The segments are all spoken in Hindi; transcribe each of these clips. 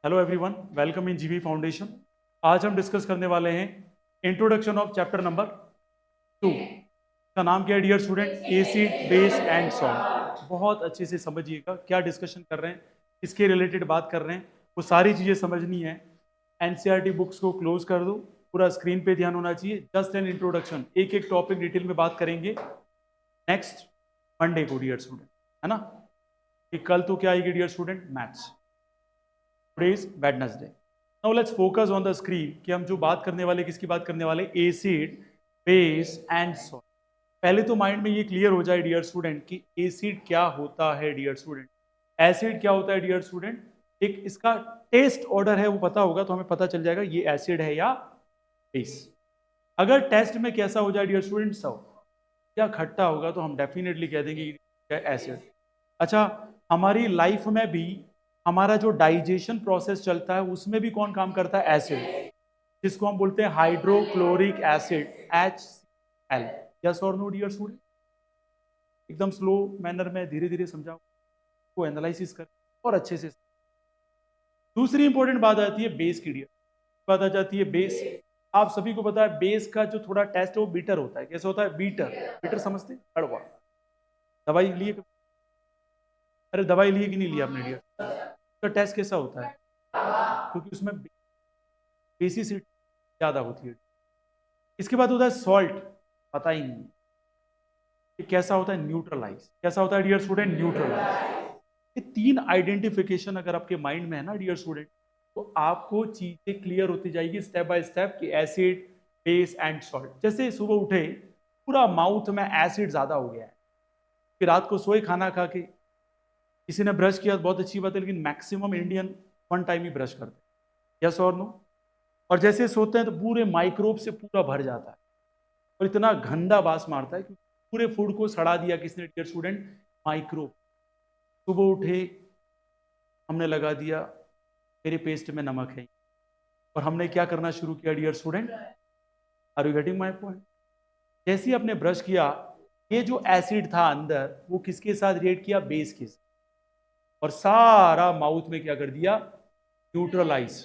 हेलो एवरीवन, वेलकम इन जीवी फाउंडेशन। आज हम डिस्कस करने वाले हैं इंट्रोडक्शन ऑफ चैप्टर नंबर 2 का नाम क्या है dear student? Acid, base and salt. बहुत अच्छे से समझिएगा क्या डिस्कशन कर रहे हैं, किसके रिलेटेड बात कर रहे हैं, वो सारी चीज़ें समझनी है। एनसीईआरटी बुक्स को क्लोज कर दो, पूरा स्क्रीन पे ध्यान होना चाहिए। जस्ट एन इंट्रोडक्शन, एक एक टॉपिक डिटेल में बात करेंगे नेक्स्ट मंडे को डियर स्टूडेंट, है ना? कि कल तो क्या आएगी dear student? Maths. Today is Wednesday. Now let's focus on the screen कि हम जो बात करने वाले, किसकी बात करने वाले? Acid, base and salt. पहले तो माइंड में ये क्लियर हो जाए डियर स्टूडेंट कि एसिड क्या होता है डियर स्टूडेंट, एसिड क्या होता है डियर स्टूडेंट। एक इसका टेस्ट ऑर्डर है वो पता होगा तो हमें पता चल जाएगा ये एसिड है या बेस। अगर टेस्ट में कैसा हो जाए डियर स्टूडेंट, सब या खट्टा होगा तो हम डेफिनेटली कह देंगे ये एसिड। अच्छा, हमारी लाइफ में भी हमारा जो डाइजेशन प्रोसेस चलता है उसमें भी कौन काम करता है? एसिड, जिसको हम बोलते हैं हाइड्रोक्लोरिक एसिड, HCl। यस और नो डियर स्टूडेंट? एकदम स्लो मैनर में धीरे धीरे समझाओ, को एनालिसिस कर और अच्छे से। दूसरी इंपॉर्टेंट बात आती है बेस की डियर, बात आ जाती है बेस। आप सभी को पता है बेस का जो थोड़ा टेस्ट है वो बीटर होता है। कैसे होता है? बीटर, बीटर समझते हैं? कड़वा। दवाई लिए? अरे दवाई लिए कि नहीं लिया आपने डियर? उसका टेस्ट कैसा होता है? क्योंकि उसमें बेसिसिटी ज्यादा होती है। इसके बाद होता है सॉल्ट, पता ही नहीं ये कैसा होता है? न्यूट्रलाइज। कैसा होता है डियर स्टूडेंट? न्यूट्रलाइज। ये तीन आइडेंटिफिकेशन अगर आपके माइंड में है ना डियर स्टूडेंट, तो आपको चीजें क्लियर होती जाएगी स्टेप बाय स्टेप कि एसिड, बेस एंड सॉल्ट। जैसे सुबह उठे, पूरा माउथ में एसिड ज्यादा हो गया है, फिर रात को सोए खाना खा के, किसी ने ब्रश किया तो बहुत अच्छी बात है, लेकिन मैक्सिमम इंडियन वन टाइम ही ब्रश करते हैं। यस और नो? और जैसे सोते हैं तो पूरे माइक्रोब से पूरा भर जाता है और इतना गंदा बास मारता है कि पूरे फूड को सड़ा दिया किसने डियर स्टूडेंट? माइक्रोब। सुबह उठे, हमने लगा दिया मेरे पेस्ट में नमक है, और हमने क्या करना शुरू किया dear student? Are you getting my point? जैसे ही आपने ब्रश किया, ये जो एसिड था अंदर वो किसके साथ रिएक्ट किया? बेस के साथ, और सारा माउथ में क्या कर दिया? न्यूट्रलाइज।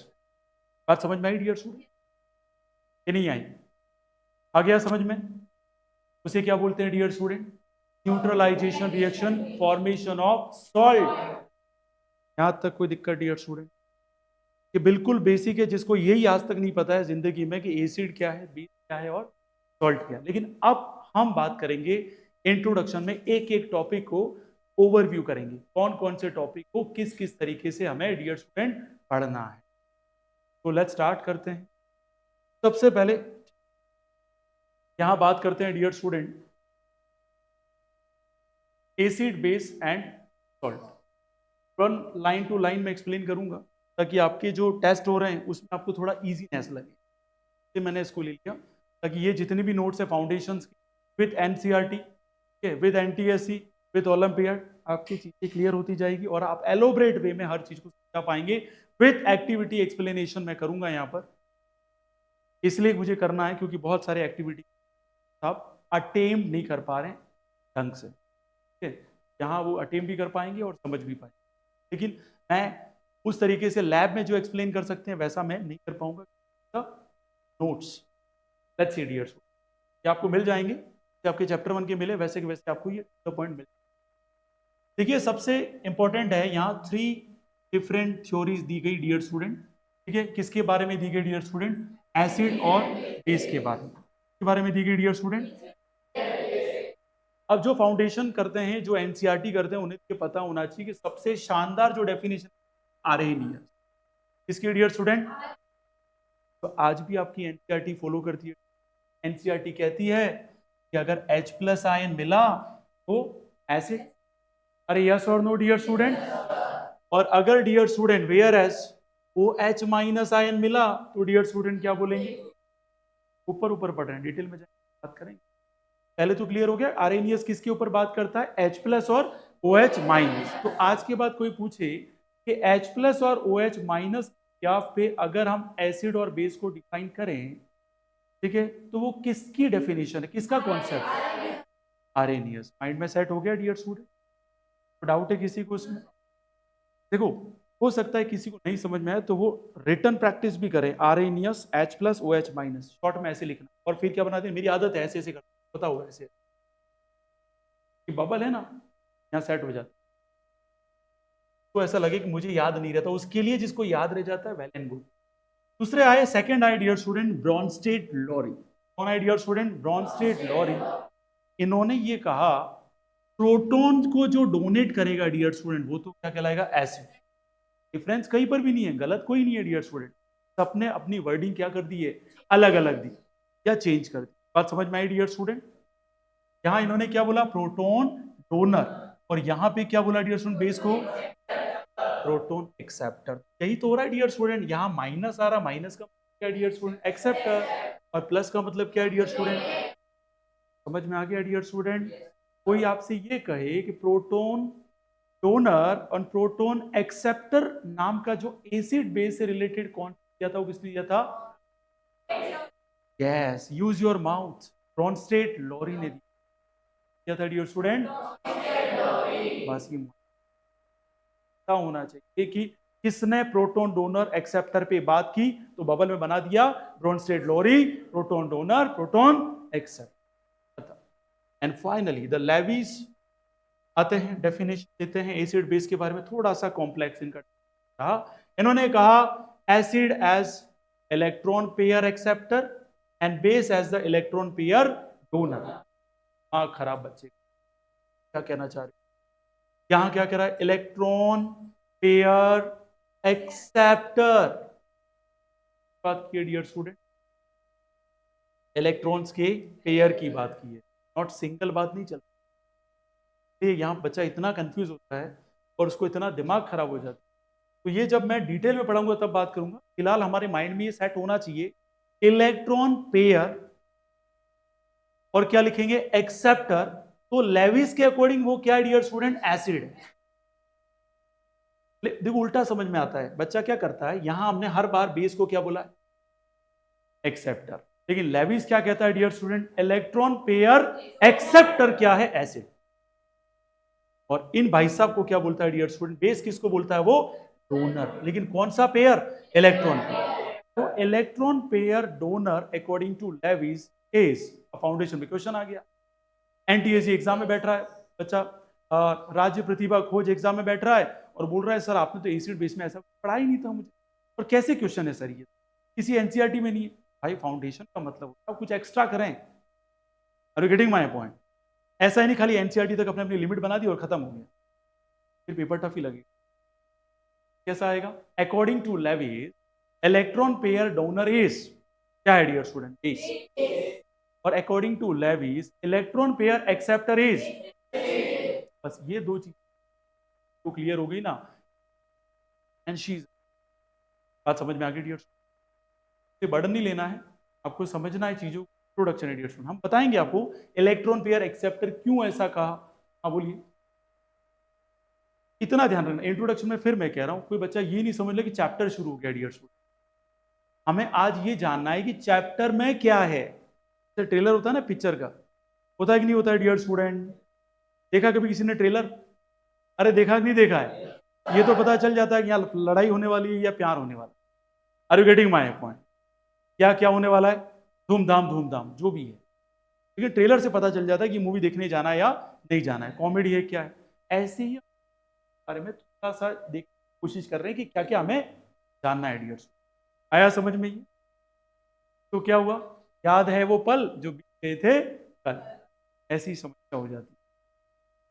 बात समझ में आई डियर स्टूडेंट कि नहीं आई? आ गया समझ में? उसे क्या बोलते हैं dear student? Neutralisation reaction, formation of salt. यहां तक कोई दिक्कत डियर स्टूडेंट? कि बिल्कुल बेसिक है, जिसको यही आज तक नहीं पता है जिंदगी में कि एसिड क्या है, बेस क्या है और सॉल्ट क्या है। लेकिन अब हम बात करेंगे इंट्रोडक्शन में, एक एक टॉपिक को ओवरव्यू करेंगे, कौन कौन से टॉपिक को किस किस तरीके से हमें डियर स्टूडेंट पढ़ना है। तो लेट्स स्टार्ट करते हैं। सबसे पहले यहां बात करते हैं dear student acid, base and salt. One line to line में एक्सप्लेन करूंगा ताकि आपके जो टेस्ट हो रहे हैं उसमें आपको थोड़ा इजीनेस लगे। मैंने इसको ले लिया ताकि ये जितने भी नोट्स है foundation with NCERT, with NTSC, with olympiad, आपकी चीजें क्लियर होती जाएगी और आप एलोबरेट वे में हर चीज को समझा पाएंगे। विद एक्टिविटी एक्सप्लेनेशन मैं करूंगा यहाँ पर, इसलिए मुझे करना है क्योंकि बहुत सारे एक्टिविटी आप अटेम्प्ट नहीं कर पा रहे हैं ढंग से। ठीक है, यहाँ वो अटेम्प्ट भी कर पाएंगे और समझ भी पाएंगे, लेकिन मैं उस तरीके से लैब में जो एक्सप्लेन कर सकते हैं वैसा मैं नहीं कर पाऊंगा। नोट्स, लेट्स सी डियर, ये आपको मिल जाएंगे, जो आपके चैप्टर 1 के मिले वैसे के वैसे आपको ये पॉइंट मिल। देखिए सबसे इंपॉर्टेंट है यहाँ 3 डिफरेंट थ्योरीज दी गई डियर स्टूडेंट। ठीक है, किसके बारे में दी गई डियर स्टूडेंट? एसिड और बेस के बारे में दी गई डियर स्टूडेंट। अब जो फाउंडेशन करते हैं, जो एनसीईआरटी करते हैं, उन्हें ये पता होना चाहिए कि सबसे शानदार जो डेफिनेशन आ रही नहीं है किसकी डियर स्टूडेंट। तो आज भी आपकी एनसीईआरटी फॉलो करती है। एनसीईआरटी कहती है कि अगर H प्लस आयन मिला तो एसिड। अरे यस और नो डियर स्टूडेंट? और अगर dear student whereas OH minus ion मिला तो डियर स्टूडेंट क्या बोलेंगे? ऊपर ऊपर पढ़ रहे हैं, डिटेल में बात करेंगे। पहले तो क्लियर हो गया आरएनएस किसके ऊपर बात करता है? H प्लस और OH माइनस। तो आज के बाद कोई पूछे कि H प्लस और OH माइनस या पे अगर हम एसिड और बेस को डिफाइन करें, ठीक है, तो वो किसकी डेफिनेशन है, किसका कॉन्सेप्ट? आरएनएस। माइंड में सेट हो गया डियर स्टूडेंट? डाउट है किसी को उसमें? देखो हो सकता है किसी को नहीं समझ में आए तो वो रिटर्न प्रैक्टिस भी करे, आरएनियस H plus OH minus, short में ऐसे लिखना और फिर क्या बनाते हैं, मेरी आदत है ऐसे ऐसे करना, पता हुआ ऐसे कि बबल है ना यहाँ सेट हो जाता है, तो ऐसा लगे कि मुझे याद नहीं रहता, उसके लिए जिसको याद रह जाता है वेल एंड गुड। दूसरे आए सेकंड आए डियर स्टूडेंट ब्रॉनस्टेड लॉरी। कौन आए डियर स्टूडेंट, ब्रॉनस्टेड लॉरी। इन्होंने ये कहा प्रोटॉन को जो डोनेट करेगा डियर स्टूडेंट वो तो क्या कहलाएगा, एसिड। डिफरेंस कहीं पर भी नहीं है, गलत कोई नहीं है डियर स्टूडेंट, सबने अपनी वर्डिंग क्या कर दी है, अलग अलग दी या चेंज कर दी। बात समझ में आई डियर स्टूडेंट। यहां इन्होंने क्या बोला, प्रोटॉन डोनर, और यहां पे क्या बोला डियर स्टूडेंट, बेस को प्रोटॉन एक्सेप्टर। यही तो हो रहा है डियर स्टूडेंट, यहां माइनस आ रहा, माइनस का मतलब क्या डियर स्टूडेंट, एक्सेप्टर, और प्लस का मतलब क्या है डियर स्टूडेंट। समझ में आ गया डियर स्टूडेंट। कोई आपसे ये कहे कि प्रोटॉन डोनर और प्रोटॉन एक्सेप्टर नाम का जो एसिड बेस से रिलेटेड कौन दिया था, वो किसने दिया था, yes, use your mouth, Bronsted Lowry ने दिया था डियर स्टूडेंट। बस ये पता होना चाहिए कि किसने प्रोटॉन डोनर एक्सेप्टर पे बात की, तो बबल में बना दिया Bronsted Lowry, proton donor, proton acceptor. And finally the Lewis आते हैं, डेफिनेशन देते हैं एसिड बेस के बारे में, थोड़ा सा कॉम्प्लेक्स इनका था। इन्होंने कहा acid as electron pair acceptor and base as the electron pair donor. हाँ खराब बच्चे, क्या कहना चाह रहे, यहां क्या कह रहा है, इलेक्ट्रॉन पेयर एक्सेप्टर बात की है डियर स्टूडेंट, इलेक्ट्रॉन्स के पेयर की बात की है, नॉट सिंगल बात नहीं चलती। यहां बच्चा इतना कंफ्यूज होता है और उसको इतना दिमाग खराब हो जाता है, तो ये जब मैं डिटेल में पढ़ाऊंगा तब बात करूंगा, फिलहाल हमारे माइंड में ये सेट होना चाहिए, इलेक्ट्रॉन पेयर और क्या लिखेंगे, एक्सेप्टर। तो लेविस के अकॉर्डिंग वो क्या है डियर स्टूडेंट, एसिड। देखो उल्टा समझ में आता है, बच्चा क्या करता है, यहां हमने हर बार बेस को क्या बोला, एक्सेप्टर, लेकिन लेविस क्या कहता है dear student, electron pair acceptor क्या है, एसिड। और इन भाई साहब को क्या बोलता है डियर स्टूडेंट, बेस किसको बोलता है, वो डोनर, लेकिन कौन सा पेयर, इलेक्ट्रॉन पेयर। तो electron pair donor according to Lewis is, foundation में क्वेश्चन आ गया, एनटीएसी एग्जाम में बैठ रहा है बच्चा, राज्य प्रतिभा खोज एग्जाम में बैठ रहा है और बोल रहा है सर आपने तो एसिड बेस में ऐसा पढ़ा ही नहीं था मुझे, और कैसे क्वेश्चन है सर ये, किसी एनसीईआरटी में नहीं है। भाई फाउंडेशन का मतलब होता है कुछ एक्स्ट्रा करें, are you getting my point. ऐसा ही नहीं खाली एनसीईआरटी तक अपने अपनी लिमिट बना दी और खत्म हो गया, फिर पेपर टफ ही लगेगा। कैसा आएगा, according to Lewis electron pair donor is क्या है डियर स्टूडेंट, बेस, और according to Lewis electron pair acceptor is, बस ये दो चीज तो क्लियर हो गई ना, एंड शी, बात समझ में आ गई डियर स्टूडेंट। बर्डन नहीं लेना है, आपको समझना है चीजों, प्रोडक्शन है डियर स्टूडेंट, हम बताएंगे आपको इलेक्ट्रॉन पेयर एक्सेप्टर क्यों ऐसा कहा। हाँ बोलिए, इतना ध्यान रखना, इंट्रोडक्शन में फिर मैं कह रहा हूं, कोई बच्चा ये नहीं समझ ले कि चैप्टर शुरू हो गया डियर स्टूडेंट, हमें आज ये जानना है कि चैप्टर में क्या है। जैसे ट्रेलर होता है ना पिक्चर का, होता है कि नहीं होता है डियर स्टूडेंट, देखा कभी किसी ने ट्रेलर, अरे देखा कि नहीं देखा है, ये तो पता चल जाता है कि यहाँ लड़ाई होने वाली है या प्यार होने वाला है, are you getting my point, क्या क्या होने वाला है, धूमधाम जो भी है, लेकिन ट्रेलर से पता चल जाता है कि मूवी देखने जाना है या नहीं जाना है, कॉमेडी है क्या है, ऐसे ही बारे में थोड़ा सा देख कोशिश कर रहे हैं कि क्या क्या हमें जानना है डियर। आया समझ में ये, तो क्या हुआ, याद है वो पल जो बीत गए थे कल, ऐसी समस्या हो जाती।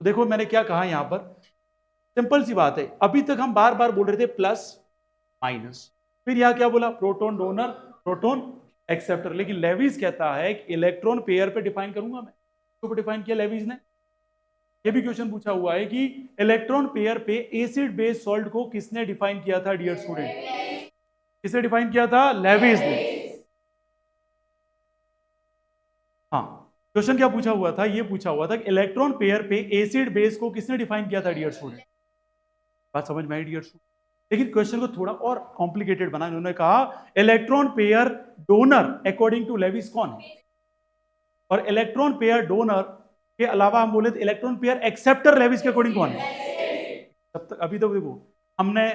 तो देखो मैंने क्या कहा यहां पर, सिंपल सी बात है, अभी तक हम बार बार बोल रहे थे प्लस माइनस, फिर यहां क्या बोला, प्रोटॉन डोनर, प्रोटॉन एक्सेप्टर, लेकिन लेविस कहता है कि इलेक्ट्रॉन पेयर पे डिफाइन करूंगा मैं, तो डिफाइन किया लेविस ने। ये भी क्वेश्चन पूछा हुआ है कि इलेक्ट्रॉन पेयर पे एसिड बेस सॉल्ट को किसने डिफाइन किया था डियर स्टूडेंट, किसने डिफाइन किया था, लेविस ने। हाँ, क्वेश्चन क्या पूछा हुआ था, ये पूछा हुआ था कि इलेक्ट्रॉन पेयर पे एसिड बेस को किसने डिफाइन किया था डियर स्टूडेंट। बात समझ में आई डियर स्टूडेंट, लेकिन क्वेश्चन को थोड़ा और कॉम्प्लिकेटेड बना, उन्होंने कहा electron pair donor according to Lewis कौन है, और इलेक्ट्रॉन पेयर डोनर के अलावा हम बोले तो इलेक्ट्रॉन पेयर एक्सेप्टर लेविस के अकॉर्डिंग कौन है। तब तक अभी तो देखो हमने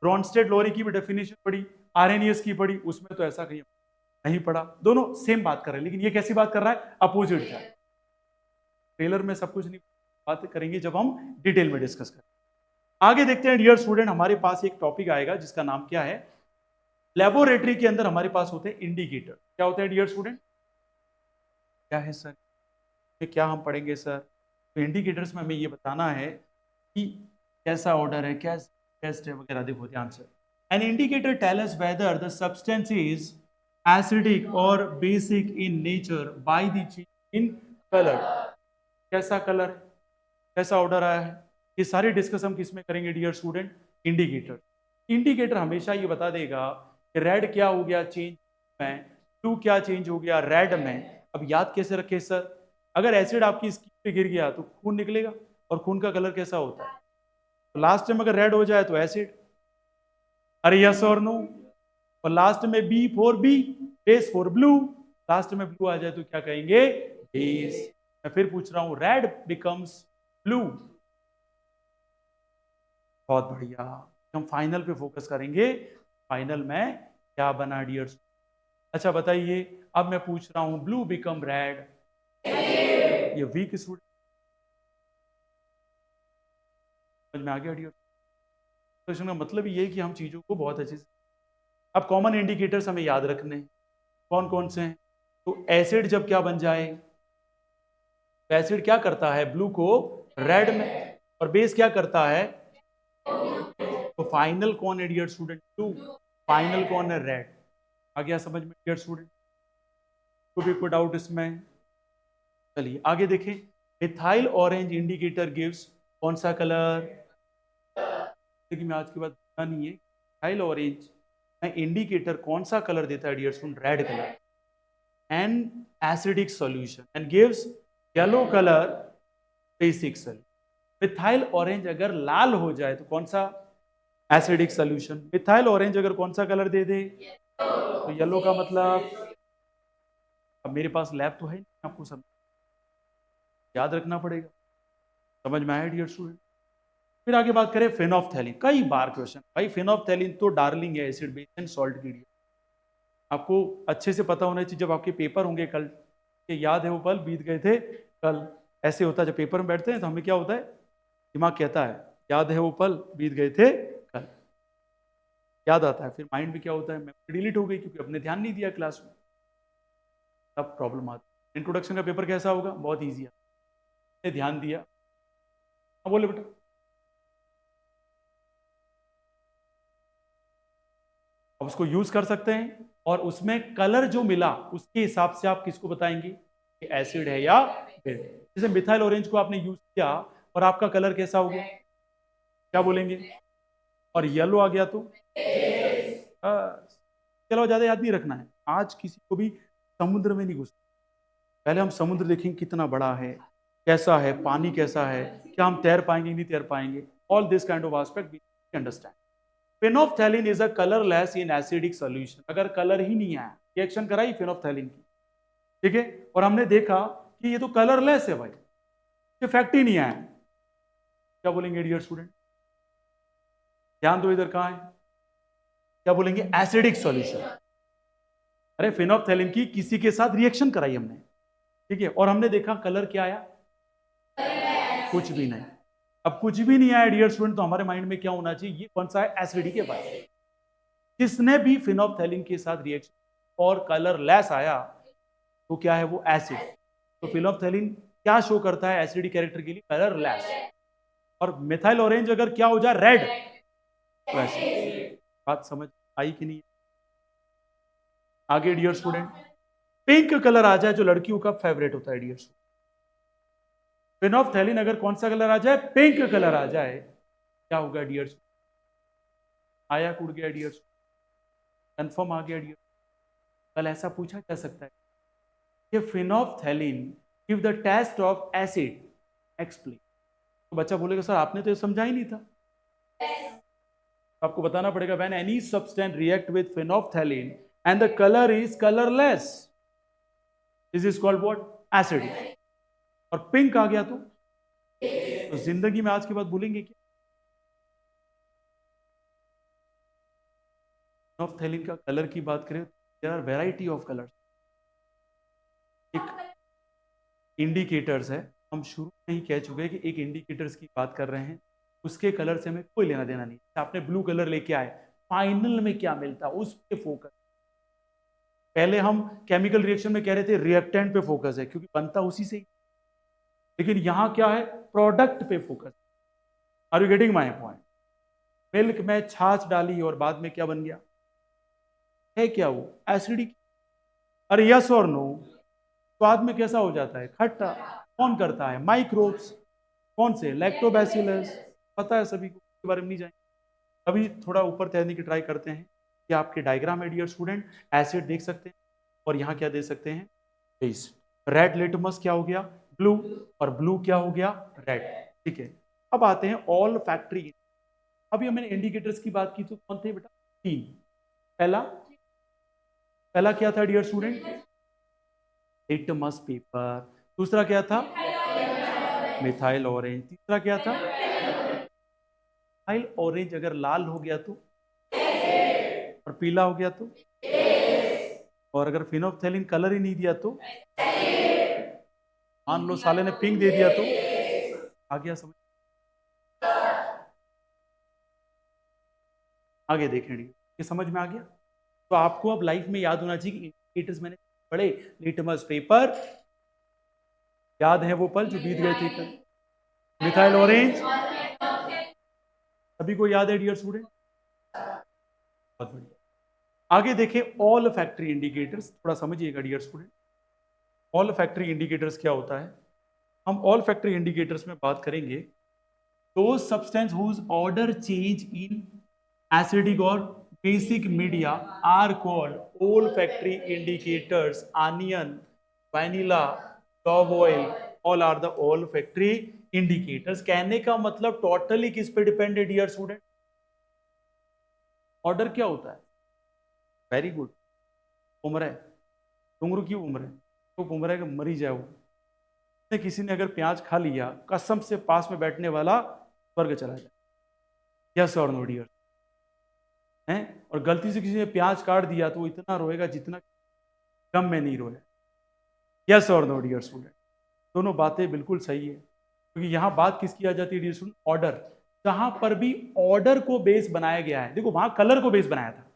ब्रॉन्स्टेड लोरी की भी डेफिनेशन पढ़ी, आरएनएस की पढ़ी, उसमें तो ऐसा कहीं नहीं पढ़ा। दोनों सेम बात कर रहे हैं, लेकिन ये कैसी बात कर रहा है? अपोजिट है। ट्रेलर में सब कुछ नहीं बात करेंगे जब हम डिटेल में डिस्कस करें। आगे देखते हैं डियर स्टूडेंट, हमारे पास एक टॉपिक आएगा जिसका नाम क्या है? लेबोरेटरी के अंदर हमारे पास होते हैं इंडिकेटर। क्या होते हैं डियर स्टूडेंट? क्या है सर, क्या हम पढ़ेंगे सर? तो इंडिकेटर्स में हमें ये बताना है कि कैसा ऑर्डर है, क्या टेस्ट है वगैरह। देखो ध्यान से, an indicator tell us whether the substance is acidic और basic in nature by the change in colour. कैसा कलर, कैसा ऑर्डर आया है, ये सारी डिस्कस हम किस में करेंगे डियर स्टूडेंट? इंडिकेटर। इंडिकेटर हमेशा ये बता देगा कि रेड क्या हो गया चेंज में, ब्लू क्या चेंज हो गया रेड में। अब याद कैसे रखे सर? अगर एसिड आपकी स्किन पे गिर गया तो खून निकलेगा, और खून का कलर कैसा होता है? तो लास्ट टाइम अगर रेड हो जाए तो एसिड, अरे यस और नो। और लास्ट में B for B, base for blue, last में ब्लू आ जाए तो क्या कहेंगे? बेस। मैं फिर पूछ रहा हूं, रेड बिकम्स ब्लू। बहुत बढ़िया, हम फाइनल पे फोकस करेंगे, फाइनल में क्या बना डियर। अच्छा बताइए, अब मैं पूछ रहा हूं ब्लू बिकम रेड, ये वीक स्टूडेंट समझ में आ गया डियर? तो इसका मतलब ये है कि हम चीजों को बहुत अच्छे से, अब कॉमन इंडिकेटर्स हमें याद रखने हैं। कौन कौन से हैं? तो एसिड जब क्या बन जाए, तो एसिड क्या करता है? ब्लू को रेड में, और बेस क्या करता है? तो फाइनल कौन है डियर स्टूडेंट? ब्लू। फाइनल कौन है? रेड। आ गया समझ में डियर स्टूडेंट? तो भी कोई डाउट इसमें? चलिए आगे देखें, मिथाइल ऑरेंज इंडिकेटर गिव्स कौन सा कलर? लेकिन मैं आज के बाद पता नहीं है, मिथाइल ऑरेंज में इंडिकेटर कौन सा कलर देता है dear student? Red colour. An acidic solution and gives yellow colour basic solution. Methyl orange अगर लाल हो जाए तो कौन सा? Acidic solution. मिथाइल ऑरेंज अगर कौन सा कलर दे दे तो येलो का मतलब, अब मेरे पास लैब तो है नहीं, आपको सब याद रखना पड़ेगा। समझ में आया डियर स्टूडेंट? फिर आगे बात करें फेनोफ्थैलीन, कई बार क्वेश्चन, भाई फेनोफ्थैलीन तो डार्लिंग है एसिड बेस एंड सॉल्ट के लिए, आपको अच्छे से पता होना चाहिए। जब आपके पेपर होंगे कल, ये याद है वो पल बीत गए थे कल, ऐसे होता है जब पेपर में बैठते हैं तो हमें क्या होता है, दिमाग कहता है याद है वो पल बीत गए थे कल, याद आता है, फिर माइंड में क्या होता है, मेमोरी डिलीट हो गई क्योंकि अपने ध्यान नहीं दिया क्लास में, तब प्रॉब्लम आती है। इंट्रोडक्शन का पेपर कैसा होगा? बहुत ईजी है, ध्यान दिया। हाँ बोले बेटा। अब उसको यूज कर सकते हैं, और उसमें कलर जो मिला उसके हिसाब से आप किसको बताएंगे कि एसिड है या बेस। जैसे मिथाइल ऑरेंज को आपने यूज किया और आपका कलर कैसा हो गया, क्या बोलेंगे? और येलो आ गया तो चलो, ज्यादा याद नहीं रखना है आज, किसी को भी समुद्र में नहीं घुसना। पहले हम समुद्र देखेंगे कितना बड़ा है, कैसा है, पानी कैसा है, क्या हम तैर पाएंगे नहीं तैर पाएंगे, all this kind of aspect we understand. Phenolphthalein is a colourless in acidic solution. अगर कलर ही नहीं आया, रिएक्शन कराई फेनोफ्थैलीन की, ठीक है, और हमने देखा कि ये तो कलरलेस है भाई, इफेक्ट ही नहीं आया, क्या बोलेंगे डियर स्टूडेंट? ध्यान दो इधर, कहां है, क्या बोलेंगे? Acidic solution. अरे फेनोफ्थैलीन की किसी के साथ रिएक्शन कराई हमने, ठीक है, और हमने देखा कलर क्या आया? कुछ भी नहीं। अब कुछ भी नहीं आया डियर स्टूडेंट, तो हमारे माइंड में क्या होना चाहिए? ये कौन सा है? एसिडिक है भाई। किसने भी फेनोफ्थैलीन के साथ रिएक्शन और कलर लेस आया तो क्या है वो? एसिड। तो फेनोफ्थैलीन क्या शो करता है एसिडिक कैरेक्टर के लिए? Colour less. और मिथाइल ऑरेंज अगर क्या हो जाए? रेड, तो एसिड। बात समझ आई कि नहीं? आगे डियर स्टूडेंट, पिंक कलर आ जाए जो लड़कियों का फेवरेट होता है डियर स्टूडेंट, फेनोफ्थैलीन अगर कौन सा कलर आ जाए? पिंक कलर आ जाए, क्या होगा डियर स्टूडेंट? आया कूड़ गया डियर स्टूडेंट, कंफर्म आ गया डियर? कल ऐसा पूछा जा सकता है कि phenolphthalein give the test of acid, explain. तो बच्चा बोलेगा सर आपने तो ये समझा ही नहीं था। आपको बताना पड़ेगा, when any substance react with phenolphthalein and the colour is colourless, this is called what? Acid. और पिंक आ गया तो जिंदगी में आज के बाद भूलेंगे क्या? फिनोल्फथैलीन का कलर की बात करें, there are variety of colours. एक इंडिकेटर्स है, हम शुरू में ही कह चुके हैं कि एक इंडिकेटर्स की बात कर रहे हैं, उसके कलर से हमें कोई लेना देना नहीं। आपने ब्लू कलर लेके आए, फाइनल में क्या मिलता है उस पे फोकस। पहले हम केमिकल रिएक्शन में कह रहे थे रिएक्टेंट पे फोकस है क्योंकि बनता उसी से ही, लेकिन यहां क्या है, प्रोडक्ट पे focus. Are you getting my point? Milk में छाछ डाली और बाद में क्या बन गया, है क्या वो एसिडिक? अरे यस और नो? स्वाद में कैसा हो जाता है, खट्टा। कौन करता है, माइक्रोब्स। कौन से, लैक्टोबैसिलस। पता है सभी को, इसके बारे में नहीं जाएंगे। अभी थोड़ा ऊपर तैरने की ट्राई करते हैं कि आपके डायग्राम है डियर स्टूडेंट, एसिड देख सकते हैं और यहाँ क्या दे सकते हैं, बेस। रेड लिटमस क्या हो गया, ब्लू, और ब्लू क्या हो गया, रेड। ठीक है, अब आते हैं ऑल फैक्ट्री। अभी मैंने इंडिकेटर्स की बात की तो कौन थे बेटा, तीन। पहला पहला क्या था डियर स्टूडेंट, लिटमस पेपर। दूसरा क्या था, मिथाइल ऑरेंज। तीसरा क्या था, मिथाइल ऑरेंज अगर लाल हो गया तो, और पीला हो गया तो, और अगर फिनोल्फथैलीन कलर ही नहीं दिया तो, मान लो साले ने पिंक दे दिया तो, आ गया समझ? आगे देखें, ये समझ में आ गया? तो आपको अब लाइफ में याद होना चाहिए कि इंडिकेटर्स मैंने पढ़े, लिटमस पेपर, याद है वो पल जो बीत गए थे कल, मिथाइल ऑरेंज, सभी को याद है डियर स्टूडेंट? बहुत बढ़िया। आगे देखें ऑल फैक्ट्री इंडिकेटर्स, थोड़ा समझिएगा dear student. Olfactory indicators क्या होता है? हम ऑल फैक्ट्री इंडिकेटर्स में बात करेंगे दो substance whose odour change in acidic और basic media are called olfactory indicators. Onion, vanilla, dog oil, all are the olfactory indicators. कहने का मतलब टोटली किस पे डिपेंड है डियर स्टूडेंट, ऑर्डर क्या होता है? वेरी गुड, उम्र है, डुंगरू की उम्र है, तो उम्र है कि मरी जाए वो। किसी ने अगर प्याज खा लिया, कसम से पास में बैठने वाला स्वर्ग चला जाए। यस और नो डियर हैं? और गलती से किसी ने प्याज काट दिया तो वो इतना रोएगा जितना गम में नहीं रोए। यस और नो डियर स्टूडेंट? दोनों बातें बिल्कुल सही है, क्योंकि यहां बात किसकी आ जाती है डियर स्टूडेंट, ऑर्डर। जहां पर भी ऑर्डर को बेस बनाया गया है, देखो वहां कलर को बेस बनाया था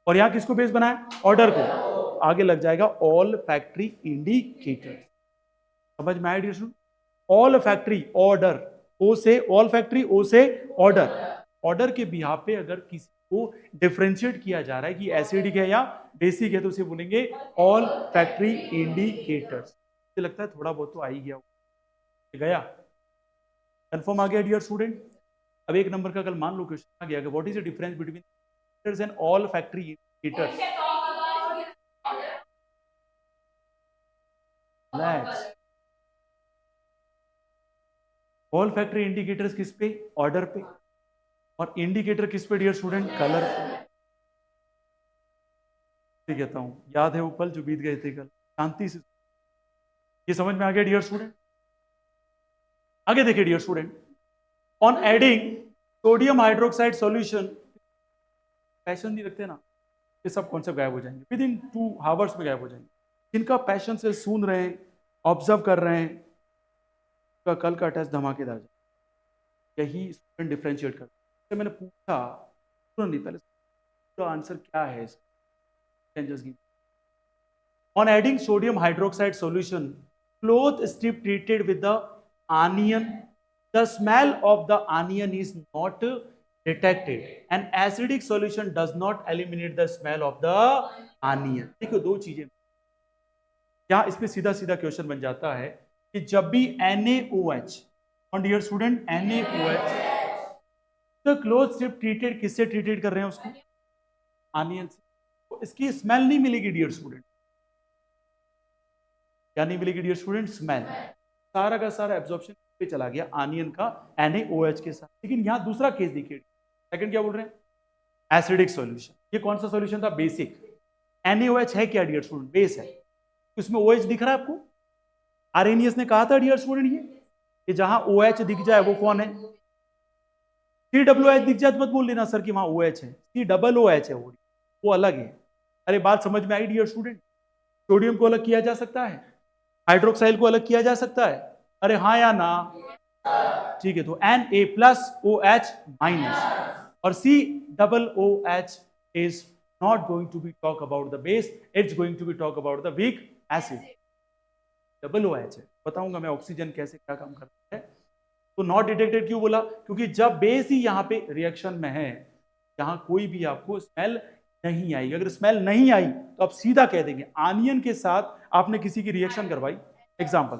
और यहां किसको बेस बनाया, ऑर्डर को। आगे लग जाएगा ऑल फैक्ट्री इंडिकेटर। समझ में आया dear student? Olfactory, odour, O से ऑल फैक्ट्री, ओ से ऑर्डर। ऑर्डर के बिहाफ पे अगर किसी को डिफरेंशिएट किया जा रहा है कि एसिडिक है या बेसिक है तो उसे बोलेंगे ऑल फैक्ट्री इंडिकेटर्स। मुझे लगता है थोड़ा बहुत तो आ ही गया गया, कंफर्म आ गया डियर स्टूडेंट? अब एक नंबर का कल मान लो क्वेश्चन आ गया, what is the difference between and all factory indicators? All factory indicators किस पे, ऑर्डर पे, और इंडिकेटर किस पे डियर स्टूडेंट, कलर पे। कहता हूं याद है वो पल जो बीत गए थे कल, शांति से। ये समझ में आ गया डियर स्टूडेंट? आगे देखिए dear student, on adding sodium hydroxide solution, passion नहीं रखते ना, ये सब कॉन्सेप्ट गायब हो जाएंगे विद इन 2 आवर्स में, गायब हो जाएंगे। जिनका पैशन से सुन रहे हैं, ऑब्जर्व कर रहे हैं, का कल का टेस्ट धमाकेदार जाए। यही स्टूडेंट डिफरेंशिएट करते हैं। तो मैंने पूछा, सुनो नहीं पहले तो आंसर क्या है इसका। On adding sodium hydroxide solution, cloth strip treated with the onion, the smell of the onion is not detected. An acidic solution does not eliminate the smell of the onion. देखो दो चीजें, क्या इसमें सीधा सीधा क्वेश्चन बन जाता है कि जब भी NaOH, और डियर स्टूडेंट NaOH, तो क्लोथ स्ट्रिप ट्रीटेड किससे ट्रीटेड कर रहे हैं उसको, आनियन से, तो इसकी स्मेल नहीं मिलेगी डियर स्टूडेंट। क्या नहीं मिलेगी डियर स्टूडेंट, स्मेल। सारा का सारा एब्जॉर्प्शन पे चला गया आनियन का NaOH के साथ। लेकिन यहां दूसरा केस देखिए, सेकंड क्या बोल रहे हैं, एसिडिक सॉल्यूशन। ये कौन सा सॉल्यूशन था, बेसिक। NaOH है क्या डियर स्टूडेंट, बेस है, उसमें OH दिख रहा है आपको। आर्रेनियस ने कहा था डियर स्टूडेंट ये कि जहां OH दिख जाए वो कौन है, COOH दिख जाए तो मत बोल लेना सर कि वहां OH है, COOH है वो। वो अलग है। अरे बात समझ में आई डियर स्टूडेंट? सोडियम को अलग किया जा सकता है, हाइड्रोक्साइल को अलग किया जा सकता है, अरे हाँ या ना? ठीक है, तो Na प्लस OH माइनस और COOH is not going to be talk about the base, it's going to be talk about the weak acid. Double OH है, बताऊंगा मैं ऑक्सीजन कैसे क्या काम करता है। तो नॉट डिटेक्टेड क्यों बोला? क्योंकि जब बेस ही यहाँ पे रिएक्शन में है, यहाँ कोई भी आपको स्मेल नहीं आएगी। अगर स्मेल नहीं आई तो आप सीधा कह देंगे आनियन के साथ आपने किसी की रिएक्शन करवाई, एग्जाम्पल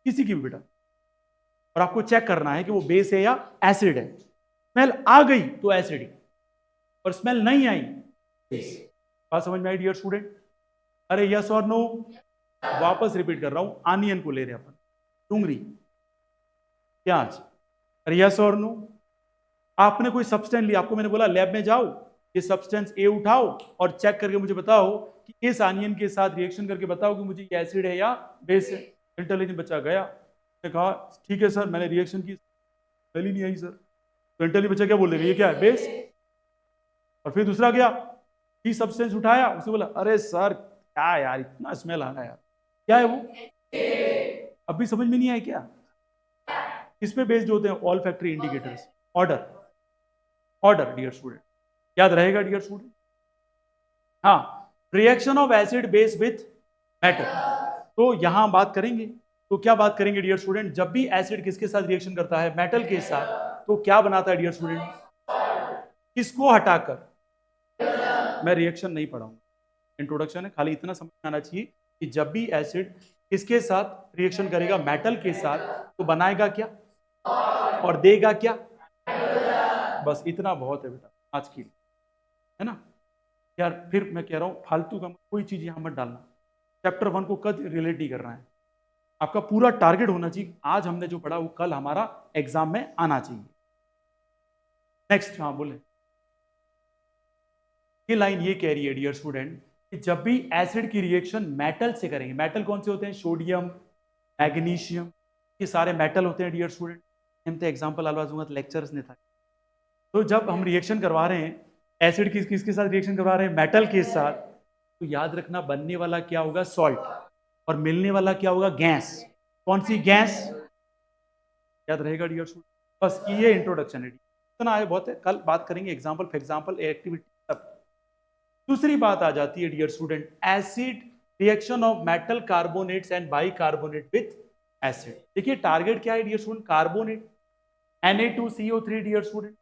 किसी की भी बेटा, और आपको चेक करना है कि वो बेस है या एसिड है। स्मेल आ गई तो एसिड, और स्मेल नहीं आई बेस। बात समझ में आई डियर स्टूडेंट? अरे यस और नो? वापस रिपीट कर रहा हूं, आनियन को ले रहे अपन, डूंगरी, प्याज, अरे यस और नो? आपने कोई सब्सटेंस लिया, आपको मैंने बोला लैब में जाओ, ये सब्सटेंस ए उठाओ और चेक करके मुझे बताओ कि इस आनियन के साथ रिएक्शन करके बताओ कि मुझे ये एसिड है या बेस है। इंटेलिजेंट बच्चा गया, कहा ठीक है सर, मैंने रिएक्शन की, स्मेल ही नहीं आई सर। तो इंटेलिजेंट बच्चा क्या बोल देगा, ये क्या है, बेस। और फिर दूसरा गया, ही सब्सटेंस उठाया, उसने बोला अरे सर क्या यार इतना स्मेल आ रहा है यार, क्या है वो? अभी समझ में नहीं आया क्या? किसमें बेस्ड होते हैं? Olfactory indicators, order, order dear student, याद रहेगा डियर स्टूडेंट? हाँ, reaction of acid base with metal, तो यहां बात करेंगे। तो क्या बात करेंगे डियर स्टूडेंट? जब भी एसिड किसके साथ रिएक्शन करता है, मेटल के साथ, तो क्या बनाता है डियर स्टूडेंट? किसको हटाकर? मैं रिएक्शन नहीं पढ़ाऊंगा, इंट्रोडक्शन है, खाली इतना समझ में आना चाहिए कि जब भी एसिड किसके साथ रिएक्शन करेगा, मेटल के साथ, तो बनाएगा क्या और देगा क्या? बस इतना बहुत है बेटा आज की, है ना यार? फिर मैं कह रहा हूं फालतू का कोई चीज यहां मत डालना, चैप्टर 1 को कद रिलेट ही करना है। आपका पूरा टारगेट होना चाहिए आज हमने जो पढ़ा वो कल हमारा एग्जाम में आना चाहिए। नेक्स्ट, हाँ बोले, ये लाइन ये कह रही है डियर स्टूडेंट कि जब भी एसिड की रिएक्शन मेटल से करेंगे, मेटल कौन से होते हैं? सोडियम, मैग्नीशियम, ये सारे मेटल होते हैं डियर स्टूडेंट। हम तो एग्जांपल आलवा दूंगा तो लेक्चर्स नहीं था। तो जब हम रिएक्शन करवा रहे हैं, एसिड किसके साथ रिएक्शन करवा रहे हैं? मेटल के साथ, तो याद रखना बनने वाला क्या होगा? सॉल्ट, और मिलने वाला क्या होगा? गैस। कौन सी गैस? याद रहेगा डियर स्टूडेंट? बस ये इंट्रोडक्शन है, इतना है बहुत है, कल बात करेंगे एग्जाम्पल फॉर एग्जाम्पल, एक्टिविटी सब। दूसरी बात आ जाती है dear student, acid reaction of metal carbonates and bicarbonate with acid. देखिए टारगेट क्या है dear student? Carbonate, Na2CO3 dear student.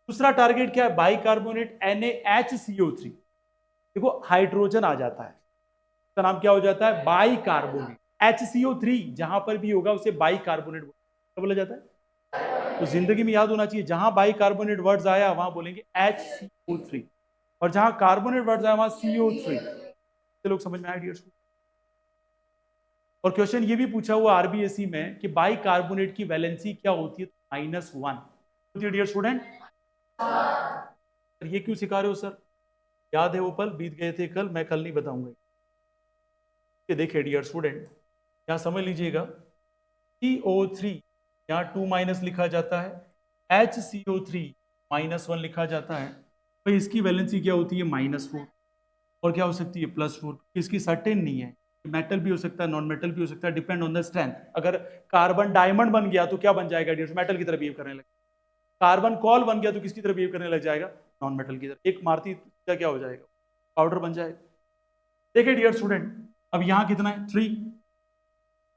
दूसरा टारगेट क्या है? Bicarbonate, NaHCO3। देखो हाइड्रोजन आ जाता है, इसका नाम क्या हो जाता है? बाइकार्बोनेट। HCO3 जहां पर भी होगा उसे बाइकार्बोनेट बोला जाता है। तो जिंदगी में याद होना चाहिए, जहां बाइकार्बोनेट वर्ड्स आया वहां बोलेंगे HCO3, और जहां कार्बोनेट वर्ड्स आया वहां CO3। तो लोग समझ में आया डियर स्टूडेंट? और क्वेश्चन ये भी पूछा हुआ आरबीएससी में कि बाइकार्बोनेट की वैलेंसी क्या होती है? -1 होती है डियर स्टूडेंट। ये क्यों सिखा रहे हो सर? याद है वो पल बीत गए थे कल, मैं कल नहीं बताऊंगा। ये देखिए डियर स्टूडेंट, यहां समझ लीजिएगा, CO3 यहाँ 2- लिखा जाता है, HCO3 -1 लिखा जाता है। भाई इसकी वैलेंसी क्या होती है? -4, और क्या हो सकती है? +4। इसकी सर्टेन नहीं है, मेटल भी हो सकता है, नॉन मेटल भी हो सकता है, डिपेंड ऑन द स्ट्रेंथ। अगर कार्बन डायमंड बन गया तो क्या बन जाएगा डियर? मेटल की तरह बिहेव करने लगे। कार्बन कॉल बन गया तो किसकी तरह बिहेव करने लग जाएगा? नॉन मेटल की तरह। एक मारती क्या हो जाएगा? पाउडर बन जाएगा। देखिए डियर स्टूडेंट, अब यहाँ कितना है? 3,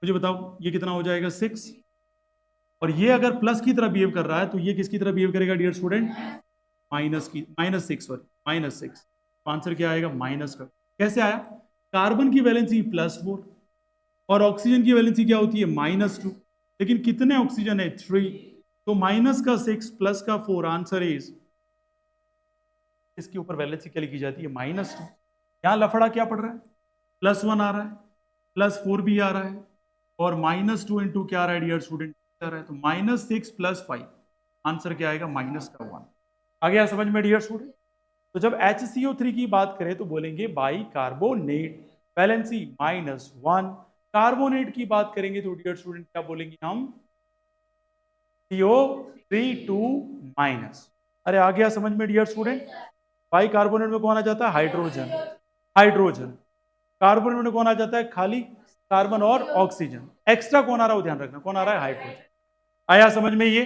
मुझे बताओ ये कितना हो जाएगा? 6। और ये अगर प्लस की तरह बिहेव कर रहा है तो ये किसकी तरह बिहेव करेगा डियर स्टूडेंट? -6, सॉरी -6। आंसर क्या आएगा? माइनस का। कैसे आया? कार्बन की वैलेंसी +4 और ऑक्सीजन की वैलेंसी क्या होती है? -2। लेकिन कितने ऑक्सीजन है? 3, तो -6 प्लस का 4, आंसर इज, इसके ऊपर वैलेंसी क्या लिखी जाती है? -2। यहां लफड़ा क्या पड़ रहा है? +1 आ रहा है, +4 भी आ रहा है, और -2 इंटू क्या आ रहा है डियर स्टूडेंट? आ रहा है, तो -6 + 5, आंसर क्या आएगा? -1। आ गया समझ में डियर स्टूडेंट? तो जब HCO3 की बात करें तो बोलेंगे बाइकार्बोनेट, वैलेंसी -1। कार्बोनेट की बात करेंगे तो डियर स्टूडेंट क्या बोलेंगे हम? CO3 2-। अरे आ गया समझ में डियर स्टूडेंट? बाइकार्बोनेट में कौन आ जाता है? हाइड्रोजन। हाइड्रोजन। कार्बोनेट में कौन आ जाता है? खाली कार्बन और ऑक्सीजन। एक्स्ट्रा कौन आ रहा है वो ध्यान रखना, कौन आ रहा है? हाइड्रोजन। आया समझ में? ये